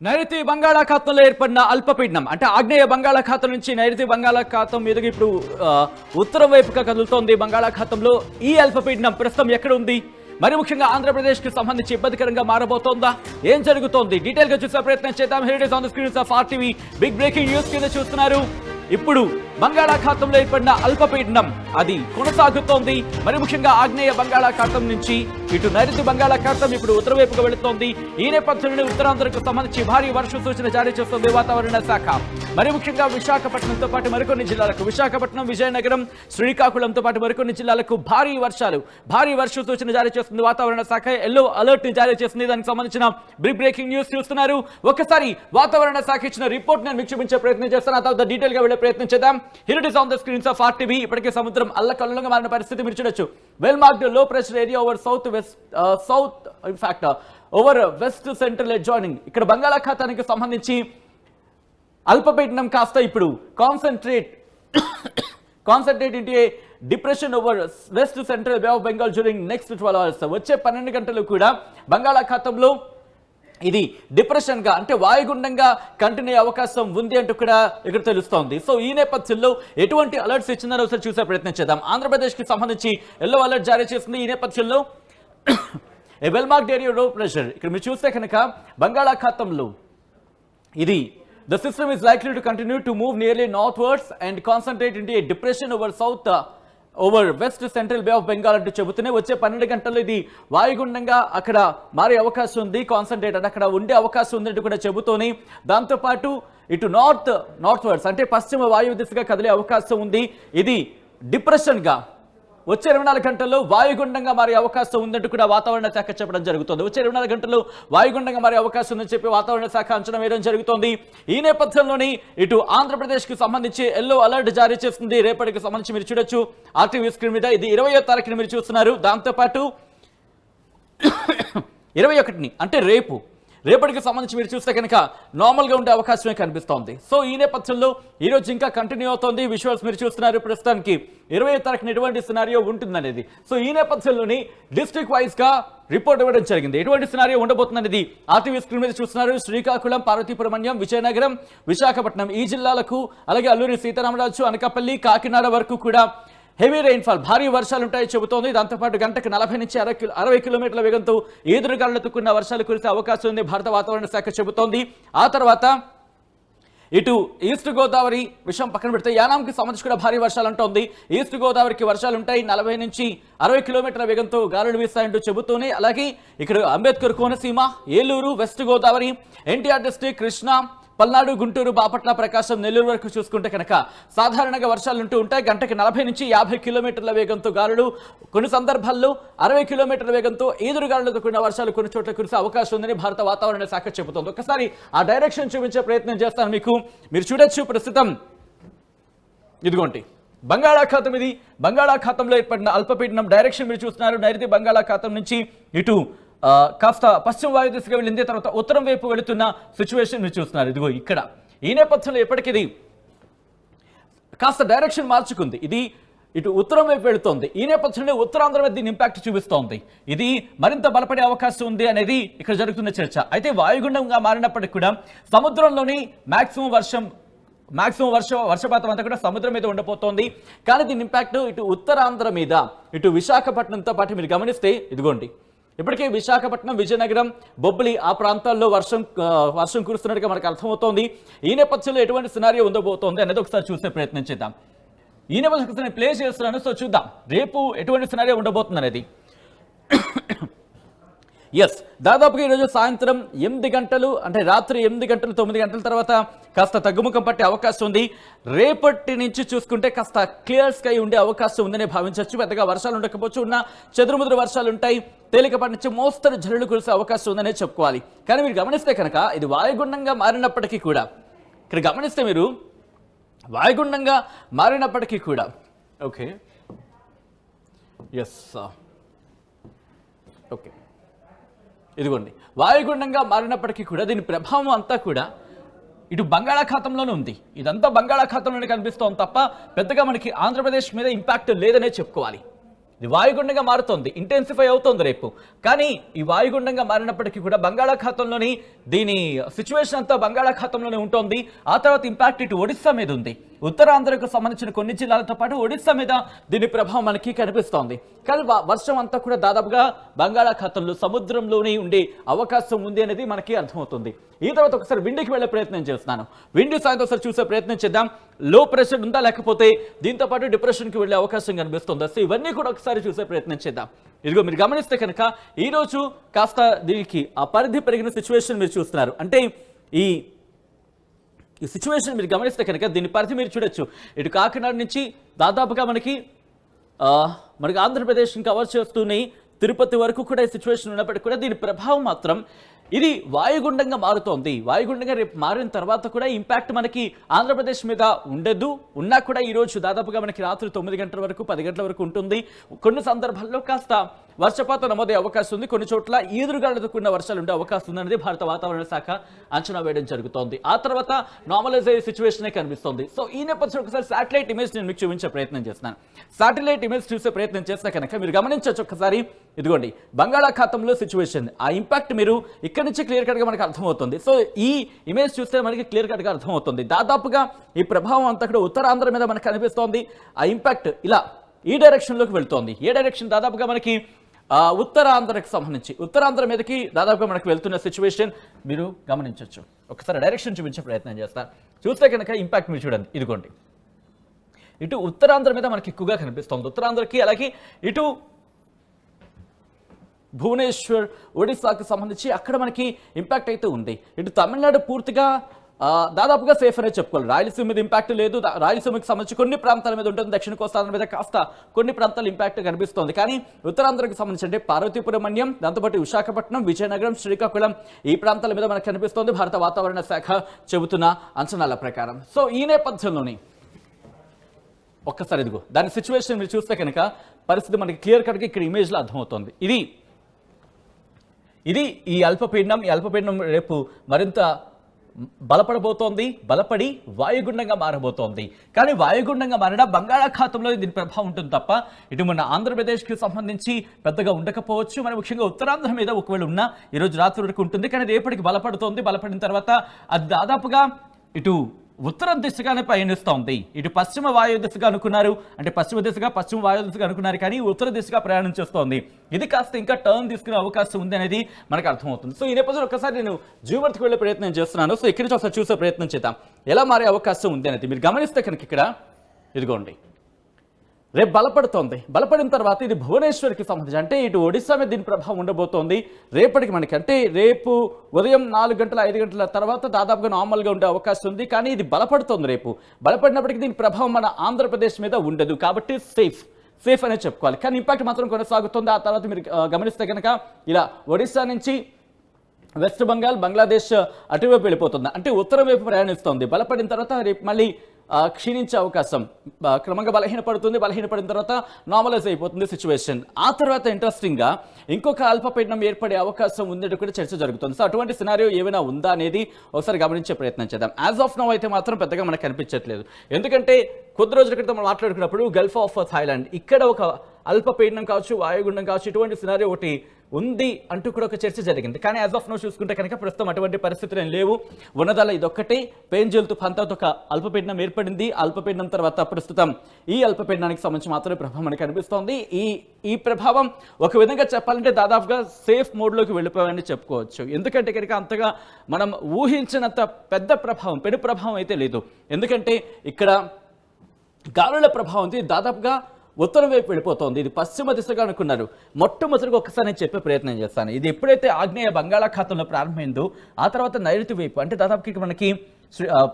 నైరుతి బంగాళాఖాతంలో ఏర్పడిన అల్పపీడనం అంటే ఆగ్నేయ బంగాళాఖాతం నుంచి నైరుతి బంగాళాఖాతం మీదుగా ఇప్పుడు ఉత్తరం వైపుగా కదులుతోంది. బంగాళాఖాతంలో ఈ అల్పపీడనం ప్రస్తుతం ఎక్కడ ఉంది? మరి ముఖ్యంగా ఆంధ్రప్రదేశ్ కి సంబంధించి ఇబ్బందికరంగా మారబోతోందా? ఏం జరుగుతోంది? డీటెయిల్ గా చూసే ప్రయత్నం చేద్దాం. Here it is on the screens of RTV. Big breaking news కింద చూస్తున్నారు. ఇప్పుడు బంగాళాఖాతంలో ఏర్పడిన అల్పపీడనం అది కొనసాగుతోంది. మరి ముఖ్యంగా ఆగ్నేయ బంగాళాఖాతం నుంచి ఇటు నైరుతి బంగాళాఖాతం ఇప్పుడు ఉత్తర వైపుగా వెళుతోంది. ఈ నేపథ్యంలో ఉత్తరాంధ్రకు సంబంధించి భారీ వర్ష సూచన జారీ చేస్తోంది వాతావరణ శాఖ. మరి ముఖ్యంగా విశాఖపట్నంతో పాటు మరికొన్ని జిల్లాలకు, విశాఖపట్నం, విజయనగరం, శ్రీకాకుళంతో పాటు మరికొన్ని జిల్లాలకు భారీ వర్ష సూచన జారీ చేస్తుంది వాతావరణ శాఖ. ఎల్లో అలర్ట్ ని జారీ చేస్తుంది. దానికి సంబంధించిన బిగ్ బ్రేకింగ్ న్యూస్ చూస్తున్నారు. ఒకసారి వాతావరణ శాఖ ఇచ్చిన రిపోర్ట్ నేను మీకు చూపించే ప్రయత్నం చేస్తాను. ఆ తర్వాత డీటెయిల్ గా వెళ్లే ప్రయత్నం చేద్దాం. Here it is on the screens of RTV. ఇప్పటికే సముద్రం అల్లకల్లోలంగా మారిన పరిస్థితి మీరు చూడొచ్చు. Well marked low pressure area over south in fact over west central joining. ఇక్కడ బంగాళాఖాతానికి సంబంధించి అల్పపీడనం కాస్త ఇప్పుడు concentrate into a depression over west central bay of Bengal during next 12 hours. వచ్చే 12 గంటలు కూడా బంగాళాఖాతంలో ఇది డిప్రెషన్ గా అంటే వాయుగుండంగా కంటిన్యూ అవకాశం ఉంది అంటూ కూడా ఇక్కడ తెలుస్తోంది. సో ఈ నేపథ్యంలో ఎటువంటి అలర్ట్స్ ఇచ్చిందో ఒకసారి చూసే ప్రయత్నం చేద్దాం. ఆంధ్రప్రదేశ్ కి సంబంధించి ఎల్లో అలర్ట్ జారీ చేసింది. ఈ నేపథ్యంలో ఏ వెల్ మార్క్డ్ ఏరియా లో ప్రెషర్ ఇక్కడ మీరు చూస్తే కనుక బంగాళాఖాతంలో ఇది the system is likely to continue to move nearly northwards and concentrate into a depression over west central bay of bengal అంటూ చెబుతూనే వచ్చే 12 గంటల్లో ఇది వాయుగుండంగా అక్కడ మారే అవకాశం ఉంది. కాన్సన్ట్రేట్ అంటే అక్కడ ఉండే అవకాశం ఉంది అంటూ కూడా చెబుతూనే దాంతోపాటు ఇటు నార్త్ వర్డ్స్ అంటే పశ్చిమ వాయువు దిశగా కదిలే అవకాశం ఉంది. ఇది డిప్రెషన్ గా వచ్చే 24 గంటల్లో వాయుగుండంగా మారే అవకాశం ఉందంటూ కూడా వాతావరణ శాఖ చెప్పడం జరుగుతుంది. వచ్చే 24 గంటల్లో వాయుగుండంగా మారే అవకాశం ఉందని చెప్పి వాతావరణ శాఖ అంచనా వేయడం జరుగుతోంది. ఈ నేపథ్యంలోని ఇటు ఆంధ్రప్రదేశ్ కి సంబంధించి ఎల్లో అలర్ట్ జారీ చేస్తుంది. రేపటికి సంబంధించి మీరు చూడొచ్చు RTV స్క్రీన్ మీద. ఇది 20వ తారీఖున మీరు చూస్తున్నారు. దాంతోపాటు 21ని అంటే రేపటికి సంబంధించి మీరు చూస్తే కనుక నార్మల్ గా ఉండే అవకాశమే కనిపిస్తోంది. సో ఈ నేపథ్యంలో ఈ రోజు ఇంకా కంటిన్యూ అవుతోంది. విజువల్స్ మీరు చూస్తున్నారు. ప్రస్తుతానికి 20వ తారీఖున ఎటువంటి సినారియో ఉంటుందనేది. సో ఈ నేపథ్యంలోని డిస్ట్రిక్ట్ వైజ్ గా రిపోర్ట్ ఇవ్వడం జరిగింది. ఎటువంటి సినారియో ఉండబోతుందనేది RTV స్క్రీన్ మీద చూస్తున్నారు. శ్రీకాకుళం, పార్వతీపురం, విజయనగరం, విశాఖపట్నం ఈ జిల్లాలకు, అలాగే అల్లూరి సీతారామరాజు, అనకాపల్లి, కాకినాడ వరకు కూడా హెవీ రెయిన్ఫాల్ భారీ వర్షాలు ఉంటాయని చెబుతోంది. దాంతోపాటు గంటకు 40 నుంచి 60 కిలోమీటర్ల వేగంతో ఈదురుగాలులతో కూడిన వర్షాలు కురిసే అవకాశం ఉంది భారత వాతావరణ శాఖ చెబుతోంది. ఆ తర్వాత ఇటు ఈస్ట్ గోదావరి విషయం పక్కన పెడితే యానాంకి సంబంధించి కూడా భారీ వర్షాలు అంటోంది. ఈస్ట్ గోదావరికి వర్షాలు ఉంటాయి. 40 నుంచి 60 కిలోమీటర్ల వేగంతో గాలులు వీస్తాయంటూ చెబుతూనే అలాగే ఇక్కడ అంబేద్కర్ కోనసీమ, ఏలూరు, వెస్ట్ గోదావరి, ఎన్టీఆర్ డిస్ట్రిక్ట్, కృష్ణా, పల్నాడు, గుంటూరు, బాపట్ల, ప్రకాశం, నెల్లూరు వరకు చూసుకుంటే కనుక సాధారణంగా వర్షాలు ఉంటూ ఉంటాయి. గంటకి 40 నుంచి 50 కిలోమీటర్ల వేగంతో గాలులు, కొన్ని సందర్భాల్లో 60 కిలోమీటర్ల వేగంతో ఈదురుగాలులతో కూడిన వర్షాలు కొన్ని చోట్ల కురిసే అవకాశం ఉందని భారత వాతావరణ శాఖ చెబుతోంది. ఒకసారి ఆ డైరెక్షన్ చూపించే ప్రయత్నం చేస్తాను మీకు. మీరు చూడొచ్చు ప్రస్తుతం ఇదిగోండి బంగాళాఖాతం. ఇది బంగాళాఖాతంలో ఏర్పడిన అల్పపీడనం డైరెక్షన్ మీరు చూస్తున్నారు. నైరుతి బంగాళాఖాతం నుంచి ఇటు కాస్త పశ్చిమ వాయు దిశగా వెళ్ళింది. తర్వాత ఉత్తరం వైపు వెళుతున్న సిచ్యువేషన్ మీరు చూస్తున్నారు. ఇదిగో ఇక్కడ ఈ నేపథ్యంలో ఎప్పటికిది కాస్త డైరెక్షన్ మార్చుకుంది. ఇది ఇటు ఉత్తరం వైపు వెళుతోంది. ఈ నేపథ్యంలో ఉత్తరాంధ్ర మీద దీని ఇంపాక్ట్ చూపిస్తోంది. ఇది మరింత బలపడే అవకాశం ఉంది అనేది ఇక్కడ జరుగుతున్న చర్చ. అయితే వాయుగుండంగా మారినప్పటికీ కూడా సముద్రంలోని మాక్సిమం వర్షపాతం అంతా కూడా సముద్రం మీద ఉండబోతోంది. కానీ దీని ఇంపాక్ట్ ఇటు ఉత్తరాంధ్ర మీద, ఇటు విశాఖపట్నంతో పాటు మీరు గమనిస్తే ఇదిగోండి ఇప్పటికే విశాఖపట్నం, విజయనగరం, బొబ్బిలి ఆ ప్రాంతాల్లో వర్షం కురుస్తున్నట్టుగా మనకు అర్థమవుతోంది. ఈ నేపథ్యంలో ఎటువంటి సినారియో ఉండబోతోంది అనేది ఒకసారి చూసే ప్రయత్నం చేద్దాం. ఈ నేపథ్యంలో నేను ప్లే చేస్తున్నాను. సో చూద్దాం రేపు ఎటువంటి సినారియో ఉండబోతుంది అనేది. ఎస్, దాదాపుగా ఈరోజు సాయంత్రం 8 గంటలు అంటే రాత్రి 8 గంటలు 9 గంటల తర్వాత కాస్త తగ్గుముఖం పట్టే అవకాశం ఉంది. రేపటి నుంచి చూసుకుంటే కాస్త క్లియర్ స్కై ఉండే అవకాశం ఉందనే భావించవచ్చు. పెద్దగా వర్షాలు ఉండకపోవచ్చు, ఉన్న చెదురుముదురు వర్షాలు ఉంటాయి. తేలికపాటి నుంచి మోస్తరు జల్లులు కురిసే అవకాశం ఉందనే చెప్పుకోవాలి. కానీ మీరు గమనిస్తే కనుక ఇది వాయుగుండంగా మారినప్పటికీ కూడా ఇక్కడ గమనిస్తే మీరు వాయుగుండంగా మారినప్పటికీ కూడా ఓకే ఇదిగోండి వాయుగుండంగా మారినప్పటికీ కూడా దీని ప్రభావం అంతా కూడా ఇటు బంగాళాఖాతంలోనే ఉంది. ఇదంతా బంగాళాఖాతంలోనే కనిపిస్తోంది తప్ప పెద్దగా మనకి ఆంధ్రప్రదేశ్ మీద ఇంపాక్ట్ లేదనే చెప్పుకోవాలి. ఇది వాయుగుండంగా మారుతోంది, ఇంటెన్సిఫై అవుతోంది రేపు. కానీ ఈ వాయుగుండంగా మారినప్పటికీ కూడా బంగాళాఖాతంలోని దీని సిచ్యువేషన్ అంతా బంగాళాఖాతంలోనే ఉంటుంది. ఆ తర్వాత ఇంపాక్ట్ ఇటు ఒడిస్సా మీద ఉంది. ఉత్తరాంధ్రకు సంబంధించిన కొన్ని జిల్లాలతో పాటు ఒడిస్సా మీద దీని ప్రభావం మనకి కనిపిస్తోంది. కానీ వర్షం అంతా కూడా దాదాపుగా బంగాళాఖాతంలో సముద్రంలోనే ఉండే అవకాశం ఉంది అనేది మనకి అర్థమవుతుంది. ఈ తర్వాత ఒకసారి విండ్కి వెళ్ళే ప్రయత్నం చేస్తున్నాను. విండ్ సాయంత్రం ఒకసారి చూసే ప్రయత్నం చేద్దాం. లో ప్రెషర్ ఉందా, లేకపోతే దీంతో పాటు డిప్రెషన్కి వెళ్ళే అవకాశం కనిపిస్తుంది. సో ఇవన్నీ కూడా ఒకసారి చూసే ప్రయత్నం చేద్దాం. ఇదిగో మీరు గమనిస్తే కనుక ఈరోజు కాస్త దీనికి ఆ పరిధి పెరిగిన సిచ్యువేషన్ మీరు చూస్తున్నారు. అంటే ఈ సిచ్యువేషన్ మీరు గమనిస్తే కనుక దీని పరిధి మీరు చూడొచ్చు. ఇటు కాకినాడ నుంచి దాదాపుగా మనకి ఆంధ్రప్రదేశ్ని కవర్ చేస్తూనే తిరుపతి వరకు కూడా ఈ సిచ్యువేషన్ ఉన్నప్పటికీ కూడా దీని ప్రభావం మాత్రం ఇది వాయుగుండంగా మారుతోంది. వాయుగుండంగా రేపు మారిన తర్వాత కూడా ఇంపాక్ట్ మనకి ఆంధ్రప్రదేశ్ మీద ఉండదు. ఉన్నా కూడా ఈరోజు దాదాపుగా మనకి రాత్రి 9 గంటల వరకు 10 గంటల వరకు ఉంటుంది. కొన్ని సందర్భాల్లో కాస్త వర్షపాతం నమోదే అవకాశం ఉంది. కొన్ని చోట్ల ఈదురుగాలులతో కూడిన వర్షాలు ఉండే అవకాశం ఉందనేది భారత వాతావరణ శాఖ అంచనా వేయడం జరుగుతోంది. ఆ తర్వాత నార్మలైజ్ అయ్యే సిచ్యువేషన్ కనిపిస్తుంది. సో ఈ నేపథ్యంలో ఒకసారి శాటిలైట్ ఇమేజ్ నేను మీకు చూపించే ప్రయత్నం చేస్తున్నాను. శాటిలైట్ ఇమేజ్ చూసే ప్రయత్నం చేస్తే కనుక మీరు గమనించవచ్చు ఒకసారి. ఇదిగోండి బంగాళాఖాతంలో సిచ్యువేషన్, ఆ ఇంపాక్ట్ మీరు ఇక్కడ నుంచి క్లియర్ కట్గా మనకు అర్థమవుతుంది. సో ఈ ఇమేజ్ చూస్తే మనకి క్లియర్ కట్గా అర్థమవుతుంది. దాదాపుగా ఈ ప్రభావం అంతా కూడా ఉత్తరాంధ్ర మీద మనకు కనిపిస్తోంది. ఆ ఇంపాక్ట్ ఇలా ఈ డైరెక్షన్లోకి వెళ్తోంది. ఏ డైరెక్షన్? దాదాపుగా మనకి ఉత్తరాంధ్రకు సంబంధించి ఉత్తరాంధ్ర మీదకి దాదాపుగా మనకు వెళ్తున్న సిచ్యువేషన్ మీరు గమనించవచ్చు. ఒకసారి డైరెక్షన్ చూపించే ప్రయత్నం చేస్తారు. చూస్తే కనుక ఇంపాక్ట్ మీరు చూడండి. ఇదిగోండి ఇటు ఉత్తరాంధ్ర మీద మనకి ఎక్కువగా కనిపిస్తుంది. ఉత్తరాంధ్రకి అలాగే ఇటు భువనేశ్వర్ ఒడిశాకు సంబంధించి అక్కడ మనకి ఇంపాక్ట్ అయితే ఉంది. ఇటు తమిళనాడు పూర్తిగా దాదాపుగా సేఫ్ అనే చెప్పుకోవాలి. రాయలసీమ మీద ఇంపాక్ట్ లేదు. రాయలసీమకి సంబంధించి కొన్ని ప్రాంతాల మీద ఉంటుంది. దక్షిణ కోస్తాంధ్ర మీద కాస్త కొన్ని ప్రాంతాల ఇంపాక్ట్ కనిపిస్తోంది. కానీ ఉత్తరాంధ్రకి సంబంధించి అంటే పార్వతీపురం మన్యం, దాంతోపాటు విశాఖపట్నం, విజయనగరం, శ్రీకాకుళం ఈ ప్రాంతాల మీద మనకు కనిపిస్తోంది భారత వాతావరణ శాఖ చెబుతున్న అంచనాల ప్రకారం. సో ఈ నేపథ్యంలోని ఒక్కసారి ఇదిగో దాని సిచ్యువేషన్ మీరు చూస్తే కనుక పరిస్థితి మనకి క్లియర్ కట్గా ఇక్కడ ఇమేజ్లో అర్థమవుతోంది. ఇది ఈ అల్పపీడనం రేపు మరింత బలపడబోతోంది. బలపడి వాయుగుండంగా మారబోతోంది. కానీ వాయుగుండంగా మారిన బంగాళాఖాతంలో దీని ప్రభావం ఉంటుంది తప్ప ఇటు మన ఆంధ్రప్రదేశ్కి సంబంధించి పెద్దగా ఉండకపోవచ్చు. మరి ముఖ్యంగా ఉత్తరాంధ్ర మీద ఒకవేళ ఉన్నా ఈరోజు రాత్రి వరకు ఉంటుంది. కానీ రేపటికి బలపడుతోంది. బలపడిన తర్వాత అది దాదాపుగా ఇటు ఉత్తర దిశగానే పయనిస్తోంది. ఇటు పశ్చిమ వాయు దిశగా అనుకున్నారు, అంటే పశ్చిమ వాయు దిశగా అనుకున్నారు, కానీ ఉత్తర దిశగా ప్రయాణం చేస్తోంది. ఇది కాస్త ఇంకా టర్న్ తీసుకునే అవకాశం ఉంది అనేది మనకు అర్థమవుతుంది. సో ఈ నేపథ్యంలో ఒకసారి నేను జీవర్తికి వెళ్ళే ప్రయత్నం చేస్తున్నాను. సో ఇక్కడి నుంచి ఒకసారి చూసే ప్రయత్నం చేద్దాం ఎలా మారే అవకాశం ఉంది అనేది. మీరు గమనిస్తే కనుక ఇక్కడ ఇదిగోండి రేపు బలపడుతోంది. బలపడిన తర్వాత ఇది భువనేశ్వర్కి సంబంధించి అంటే ఇటు ఒడిశా మీద దీని ప్రభావం ఉండబోతోంది. రేపటికి మనకి అంటే రేపు ఉదయం 4 గంటల 5 గంటల తర్వాత దాదాపుగా నార్మల్గా ఉండే అవకాశం ఉంది. కానీ ఇది బలపడుతోంది. రేపు బలపడినప్పటికీ దీని ప్రభావం మన ఆంధ్రప్రదేశ్ మీద ఉండదు. కాబట్టి సేఫ్ అనే చెప్పుకోవాలి. కానీ ఇంపాక్ట్ మాత్రం కొనసాగుతుంది. ఆ తర్వాత మీరు గమనిస్తే కనుక ఇలా ఒడిశా నుంచి వెస్ట్ బెంగాల్, బంగ్లాదేశ్ అటువైపు వెళ్ళిపోతుంది. అంటే ఉత్తరం వైపు ప్రయాణిస్తోంది. బలపడిన తర్వాత రేపు మళ్ళీ క్షీణించే అవకాశం, క్రమంగా బలహీనపడిన తర్వాత నార్మలైజ్ అయిపోతుంది సిచ్యువేషన్. ఆ తర్వాత ఇంట్రెస్టింగ్గా ఇంకొక అల్పపీడనం ఏర్పడే అవకాశం ఉందని కూడా చర్చ జరుగుతుంది. సో అటువంటి సినారియో ఏమైనా ఉందా అనేది ఒకసారి గమనించే ప్రయత్నం చేద్దాం. యాజ్ ఆఫ్ నౌ అయితే మాత్రం పెద్దగా మనకు కనిపించట్లేదు. ఎందుకంటే కొద్ది రోజుల క్రితం మనం మాట్లాడుకున్నప్పుడు గల్ఫ్ ఆఫ్ థాయిలాండ్ ఇక్కడ ఒక అల్పపీడనం కావచ్చు, వాయుగుండం కావచ్చు, ఇటువంటి సినారియో ఒకటి ఉంది అంటూ కూడా ఒక చర్చ జరిగింది. కానీ యాజ్ ఆఫ్ నో చూసుకుంటే కనుక ప్రస్తుతం అటువంటి పరిస్థితులు ఏం లేవు. ఉన్నదాల ఇదొక్కటే పేంజల్ తుఫాన్ తర్వాత ఒక అల్పపీడనం ఏర్పడింది. అల్పపీడనం తర్వాత ప్రస్తుతం ఈ అల్పపీడనానికి సంబంధించి మాత్రమే ప్రభావం మనకు కనిపిస్తోంది. ఈ ప్రభావం ఒక విధంగా చెప్పాలంటే దాదాపుగా సేఫ్ మోడ్లోకి వెళ్ళిపోయామని చెప్పుకోవచ్చు. ఎందుకంటే కనుక అంతగా మనం ఊహించినంత పెను ప్రభావం అయితే లేదు. ఎందుకంటే ఇక్కడ గాలుల ప్రభావం దాదాపుగా ఉత్తరం వైపు వెళ్ళిపోతుంది. ఇది పశ్చిమ దిశగా అనుకున్నారు. మొట్టమొదటిగా ఒక్కసారి నేను చెప్పే ప్రయత్నం చేస్తాను. ఇది ఎప్పుడైతే ఆగ్నేయ బంగాళాఖాతంలో ప్రారంభమైందో ఆ తర్వాత నైరుతి వైపు అంటే దాదాపుకి మనకి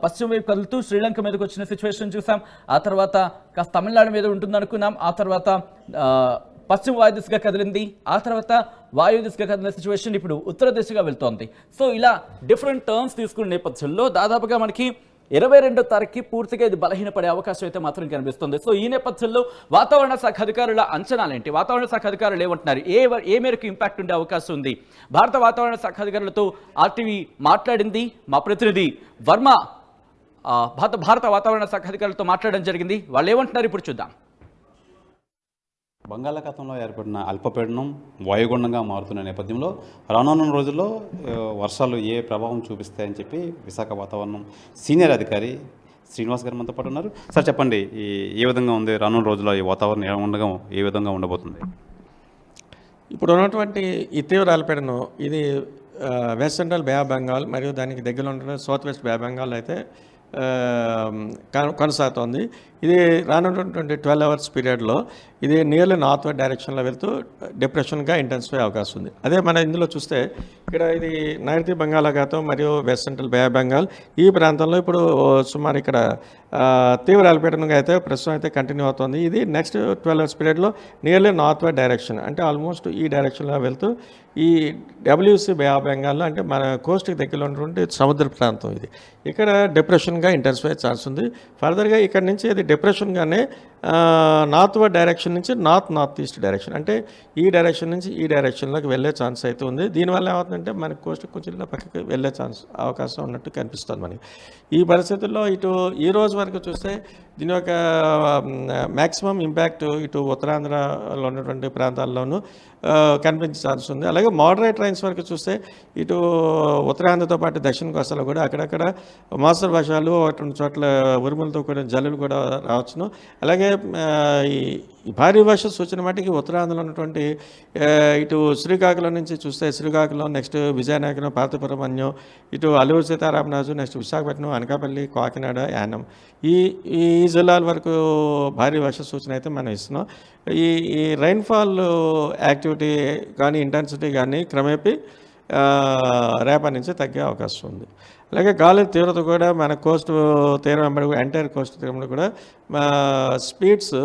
పశ్చిమ వైపు కదులుతూ శ్రీలంక మీదకి వచ్చిన సిచ్యువేషన్ చూసాం. ఆ తర్వాత కాస్త తమిళనాడు మీద ఉంటుంది అనుకున్నాం. ఆ తర్వాత పశ్చిమ వాయు దిశగా కదిలింది. ఆ తర్వాత వాయు దిశగా కదిలిన సిచ్యువేషన్ ఇప్పుడు ఉత్తర దిశగా వెళ్తోంది. సో ఇలా డిఫరెంట్ టర్న్స్ తీసుకునే నేపథ్యంలో దాదాపుగా మనకి 22వ తారీఖుకి పూర్తిగా ఇది బలహీనపడే అవకాశం అయితే మాత్రం కనిపిస్తుంది. సో ఈ నేపథ్యంలో వాతావరణ శాఖ అధికారుల అంచనాలేంటి? వాతావరణ శాఖ అధికారులు ఏమంటున్నారు? ఏ మేరకు ఇంపాక్ట్ ఉండే అవకాశం ఉంది? భారత వాతావరణ శాఖ అధికారులతో ఆర్టీవీ మాట్లాడింది. మా ప్రతినిధి వర్మ భారత వాతావరణ శాఖ అధికారులతో మాట్లాడడం జరిగింది. వాళ్ళు ఏమంటున్నారు ఇప్పుడు చూద్దాం. బంగాళాఖాతంలో ఏర్పడిన అల్పపీడనం వాయుగుండంగా మారుతున్న నేపథ్యంలో రానున్న రోజుల్లో వర్షాలు ఏ ప్రభావం చూపిస్తాయని చెప్పి విశాఖ వాతావరణం సీనియర్ అధికారి శ్రీనివాస్ గారు మనతో పాటు ఉన్నారు. సార్ చెప్పండి, ఏ విధంగా ఉంది రానున్న రోజుల్లో ఈ వాతావరణం ఏ విధంగా ఉండబోతుంది? ఇప్పుడు ఉన్నటువంటి ఈ తీవ్ర అల్పపీడనం ఇది west central bay of Bengal మరియు దానికి దగ్గరలో ఉంటున్న south west bay of Bengal అయితే కొనసాగుతోంది. ఇది రానున్నటువంటి 12 అవర్స్ పీరియడ్లో ఇది నియర్లీ నార్త్ వెస్ట్ డైరెక్షన్లో వెళ్తూ డిప్రెషన్గా ఇంటెన్సిఫై అవకాశం ఉంది. అదే మన ఇందులో చూస్తే ఇక్కడ ఇది నైరుతి బంగాళాఖాతం మరియు west central bay of Bengal ఈ ప్రాంతంలో ఇప్పుడు సుమారు ఇక్కడ తీవ్ర అల్పపీడనంగా అయితే ప్రస్తుతం అయితే కంటిన్యూ అవుతుంది. ఇది నెక్స్ట్ 12 అవర్స్ పీరియడ్లో నియర్లీ నార్త్ వెస్ట్ డైరెక్షన్ అంటే ఆల్మోస్ట్ ఈ డైరెక్షన్లో వెళ్తూ ఈ డబ్ల్యూసీ బే ఆఫ్ బెంగాల్లో అంటే మన కోస్ట్కి దగ్గరలో ఉన్నటువంటి సముద్ర ప్రాంతం ఇది ఇక్కడ డిప్రెషన్గా ఇంటెన్సిఫై ఛాన్స్ ఉంది. ఫర్దర్గా ఇక్కడ నుంచి అది డిప్రెషన్గానే నార్త్ వెస్ట్ డైరెక్షన్ నుంచి నార్త్ ఈస్ట్ డైరెక్షన్ అంటే ఈ డైరెక్షన్ నుంచి ఈ డైరెక్షన్లోకి వెళ్ళే ఛాన్స్ అయితే ఉంది. దీనివల్ల ఏమవుతుందంటే మనకి కోస్ట్ కొంచెం పక్కకి వెళ్ళే అవకాశం ఉన్నట్టు కనిపిస్తుంది మనకి. ఈ పరిస్థితుల్లో ఇటు ఈ రోజు వరకు చూస్తే దీని యొక్క మ్యాక్సిమం ఇంపాక్ట్ ఇటు ఉత్తరాంధ్రలో ఉన్నటువంటి ప్రాంతాల్లోనూ కనిపించే ఛాన్స్ ఉంది. అలాగే మోడరేట్ రైన్స్ వరకు చూస్తే ఇటు ఉత్తరాంధ్రతో పాటు దక్షిణ కోస్తాలో కూడా అక్కడక్కడ మోస్తరు వర్షాలు అటువంటి చోట్ల ఉరుములతో కూడా జల్లులు కూడా రావచ్చును. అలాగే ఈ భారీ వర్ష సూచన మటుకి ఉత్తరాంధ్రలో ఉన్నటువంటి ఇటు శ్రీకాకుళం నుంచి చూస్తే శ్రీకాకుళం, నెక్స్ట్ విజయనగరం, పార్తపురమన్యం, ఇటు అల్లూరు సీతారామరాజు, నెక్స్ట్ విశాఖపట్నం, అనకాపల్లి, కాకినాడ, యానం ఈ జిల్లాల వరకు భారీ వర్ష సూచన అయితే మనం ఇస్తున్నాం. ఈ రైన్ఫాల్ యాక్టివిటీ కానీ ఇంటెన్సిటీ కానీ క్రమేపీ రేపటి నుంచి తగ్గే అవకాశం ఉంది. అలాగే గాలి తీవ్రత కూడా మన కోస్ట్ తీరం వెంబడి ఎంటైర్ కోస్ట్ తీరం కూడా స్పీడ్స్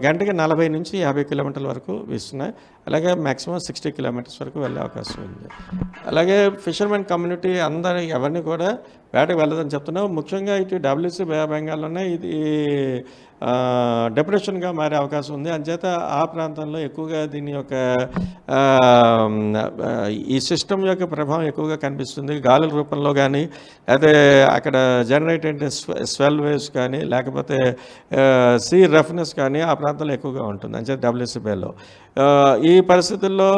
గంటకి 40 నుంచి 50 కిలోమీటర్ల వరకు వీస్తున్నాయి. అలాగే మ్యాక్సిమం 60 కిలోమీటర్స్ వరకు వెళ్ళే అవకాశం ఉంది. అలాగే ఫిషర్మెన్ కమ్యూనిటీ ఎవరిని కూడా వేటకు వెళ్ళదని చెప్తున్నాం. ముఖ్యంగా ఇటు డబ్ల్యూసీ బే ఆఫ్ బెంగాల్లోనే ఇది డిప్రెషన్గా మారే అవకాశం ఉంది. అంచేత ఆ ప్రాంతంలో ఎక్కువగా దీని యొక్క ఈ సిస్టమ్ యొక్క ప్రభావం ఎక్కువగా కనిపిస్తుంది. గాలుల రూపంలో కానీ అయితే అక్కడ జనరేట్ అయితే స్వెల్ వేవ్స్ కానీ లేకపోతే సీ రఫ్నెస్ కానీ ఆ ప్రాంతంలో ఎక్కువగా ఉంటుంది. అంచేత డబ్ల్యూసీ బేలో ఈ పరిస్థితుల్లో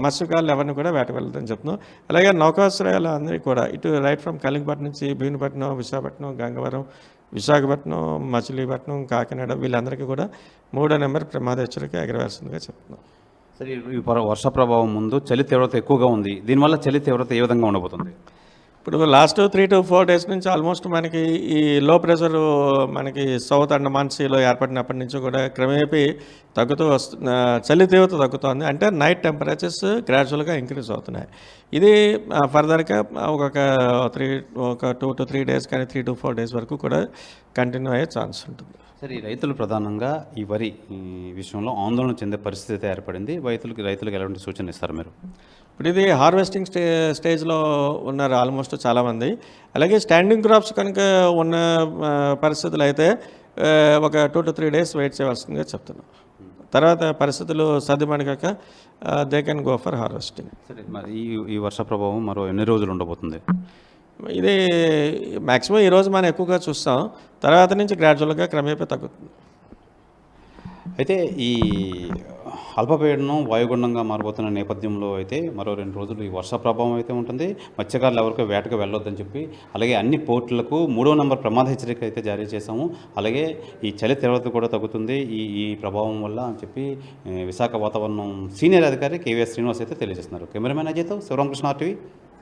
మత్స్యకారులు ఎవరిని కూడా వేట వెళ్ళదని చెప్తున్నాం. అలాగే నౌకాశ్రయాలు అందరికీ కూడా ఇటు రైట్ ఫ్రమ్ కళింగపట్నం నుంచి భీమునిపట్నం, విశాఖపట్నం, గంగవరం, విశాఖపట్నం, మచిలీపట్నం, కాకినాడ వీళ్ళందరికీ కూడా 3వ నెంబర్ ప్రమాద హెచ్చరిక ఎగరవేల్సిందిగా చెప్తున్నాం. సరే, ఈ వర్ష ప్రభావం ముందు చలి తీవ్రత ఎక్కువగా ఉంది. దీనివల్ల చలి తీవ్రత ఏ విధంగా ఉండబోతుంది? ఇప్పుడు లాస్ట్ 3 to 4 డేస్ నుంచి ఆల్మోస్ట్ మనకి ఈ లో ప్రెషర్ మనకి సౌత్ అండమాన్ సీలో ఏర్పడినప్పటి నుంచి కూడా క్రమేపీ తగ్గుతూ చలి తీవ్రత తగ్గుతోంది. అంటే నైట్ టెంపరేచర్స్ గ్రాడ్యువల్గా ఇంక్రీజ్ అవుతున్నాయి. ఇది ఫర్దర్గా ఒక 2 to 3 డేస్ కానీ 3 to 4 డేస్ వరకు కూడా కంటిన్యూ అయ్యే ఛాన్స్ ఉంటుంది. సరే, ఈ రైతులు ప్రధానంగా ఈ వరి విషయంలో ఆందోళన చెందే పరిస్థితి రైతులకు ఎలాంటి సూచన ఇస్తారు మీరు? ఇప్పుడు ఇది హార్వెస్టింగ్ స్టేజ్లో ఉన్నారు ఆల్మోస్ట్ చాలామంది. అలాగే స్టాండింగ్ క్రాప్స్ కనుక ఉన్న పరిస్థితులు అయితే ఒక 2 to 3 డేస్ వెయిట్ చేయవలసిందిగా చెప్తున్నాం. తర్వాత పరిస్థితులు సర్దుమణిగాక they can go for harvesting. సరే, మరి ఈ వర్ష ప్రభావం మరో ఎన్ని రోజులు ఉండబోతుంది? ఇది మ్యాక్సిమం ఈరోజు మనం ఎక్కువగా చూస్తాం. తర్వాత నుంచి గ్రాడ్యువల్గా క్రమేపీ తగ్గుతుంది. అయితే ఈ అల్పపీడనం వాయుగుండంగా మారబోతున్న నేపథ్యంలో అయితే మరో 2 రోజులు ఈ వర్ష ప్రభావం అయితే ఉంటుంది. మత్స్యకారులు ఎవరికో వేటకు వెళ్ళొద్దని చెప్పి, అలాగే అన్ని పోర్టులకు 3వ నెంబర్ ప్రమాద హెచ్చరిక అయితే జారీ చేశాము. అలాగే ఈ చలి తీవ్రత కూడా తగ్గుతుంది ఈ ప్రభావం వల్ల అని చెప్పి విశాఖ వాతావరణం సీనియర్ అధికారి కేవీఎస్ శ్రీనివాస్ అయితే తెలియజేస్తున్నారు. కెమెరామెన్ అజయ్తో శివరామకృష్ణ, RTV.